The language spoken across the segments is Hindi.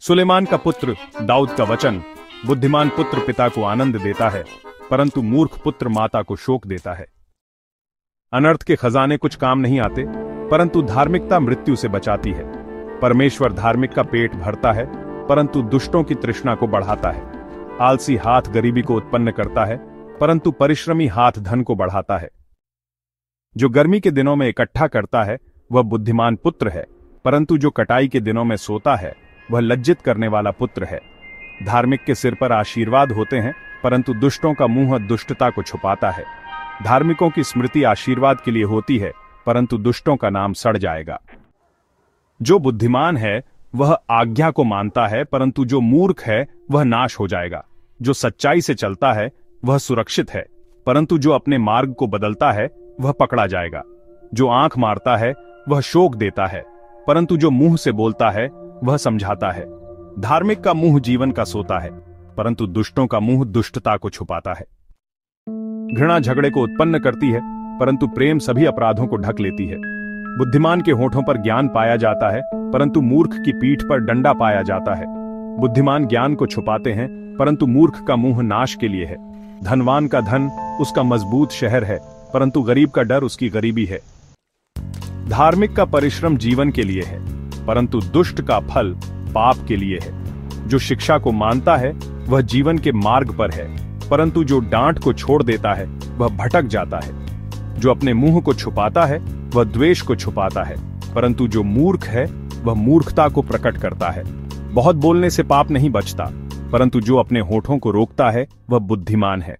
सुलेमान का पुत्र दाऊद का वचन। बुद्धिमान पुत्र पिता को आनंद देता है, परंतु मूर्ख पुत्र माता को शोक देता है। अनर्थ के खजाने कुछ काम नहीं आते, परंतु धार्मिकता मृत्यु से बचाती है। परमेश्वर धार्मिक का पेट भरता है, परंतु दुष्टों की तृष्णा को बढ़ाता है। आलसी हाथ गरीबी को उत्पन्न करता है, परंतु परिश्रमी हाथ धन को बढ़ाता है। जो गर्मी के दिनों में इकट्ठा करता है वह बुद्धिमान पुत्र है, परंतु जो कटाई के दिनों में सोता है वह लज्जित करने वाला पुत्र है। धार्मिक के सिर पर आशीर्वाद होते हैं, परंतु दुष्टों का मुंह दुष्टता को छुपाता है। धार्मिकों की स्मृति आशीर्वाद के लिए होती है, परंतु दुष्टों का नाम सड़ जाएगा। जो बुद्धिमान है वह आज्ञा को मानता है, परंतु जो मूर्ख है वह नाश हो जाएगा। जो सच्चाई से चलता है वह सुरक्षित है, परंतु जो अपने मार्ग को बदलता है वह पकड़ा जाएगा। जो आंख मारता है वह शोक देता है, परंतु जो मुंह से बोलता है वह समझाता है। धार्मिक का मुंह जीवन का सोता है, परंतु दुष्टों का मुंह दुष्टता को छुपाता है। घृणा झगड़े को उत्पन्न करती है, परंतु प्रेम सभी अपराधों को ढक लेती है। बुद्धिमान के होठों पर ज्ञान पाया जाता है, परंतु मूर्ख की पीठ पर डंडा पाया जाता है। बुद्धिमान ज्ञान को छुपाते हैं, परंतु मूर्ख का मुंह नाश के लिए है। धनवान का धन उसका मजबूत शहर है, परंतु गरीब का डर उसकी गरीबी है। धार्मिक का परिश्रम जीवन के लिए है, परंतु दुष्ट का फल पाप के लिए है। जो शिक्षा को मानता है वह जीवन के मार्ग पर है, परंतु जो डांट को छोड़ देता है वह भटक जाता है। जो अपने मुंह को छुपाता है वह द्वेष को छुपाता है, परंतु जो मूर्ख है वह मूर्खता को प्रकट करता है। बहुत बोलने से पाप नहीं बचता, परंतु जो अपने होठों को रोकता है वह बुद्धिमान है।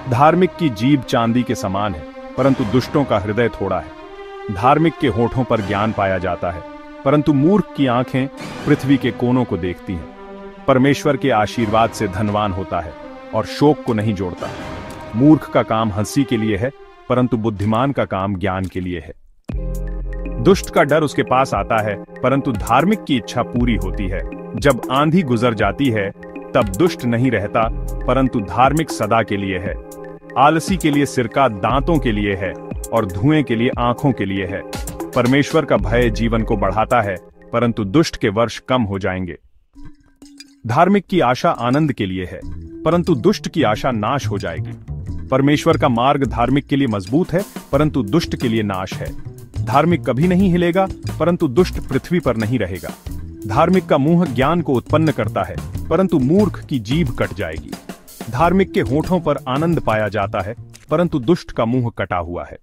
धार्मिक की जीभ चांदी के समान है, परंतु दुष्टों का हृदय थोड़ा है। धार्मिक के होठों पर ज्ञान पाया जाता है, परंतु मूर्ख की आंखें पृथ्वी के कोनों को देखती हैं। परमेश्वर के आशीर्वाद से धनवान होता है और शोक को नहीं जोड़ता। मूर्ख का काम हंसी के लिए है, परंतु बुद्धिमान का काम ज्ञान के लिए है। दुष्ट का डर उसके पास आता है, परंतु धार्मिक की इच्छा पूरी होती है। जब आंधी गुजर जाती है तब दुष्ट नहीं रहता, परंतु धार्मिक सदा के लिए है। आलसी के लिए सिरका दांतों के लिए है और धुएं के लिए आंखों के लिए है। परमेश्वर का भय जीवन को बढ़ाता है, परंतु दुष्ट के वर्ष कम हो जाएंगे। धार्मिक की आशा आनंद के लिए है, परंतु दुष्ट की आशा नाश हो जाएगी। परमेश्वर का मार्ग धार्मिक के लिए मजबूत है, परंतु दुष्ट के लिए नाश है। धार्मिक कभी नहीं हिलेगा, परंतु दुष्ट पृथ्वी पर नहीं रहेगा। धार्मिक का मुंह ज्ञान को उत्पन्न करता है, परंतु मूर्ख की जीभ कट जाएगी। धार्मिक के होठों पर आनंद पाया जाता है, परंतु दुष्ट का मुंह कटा हुआ है।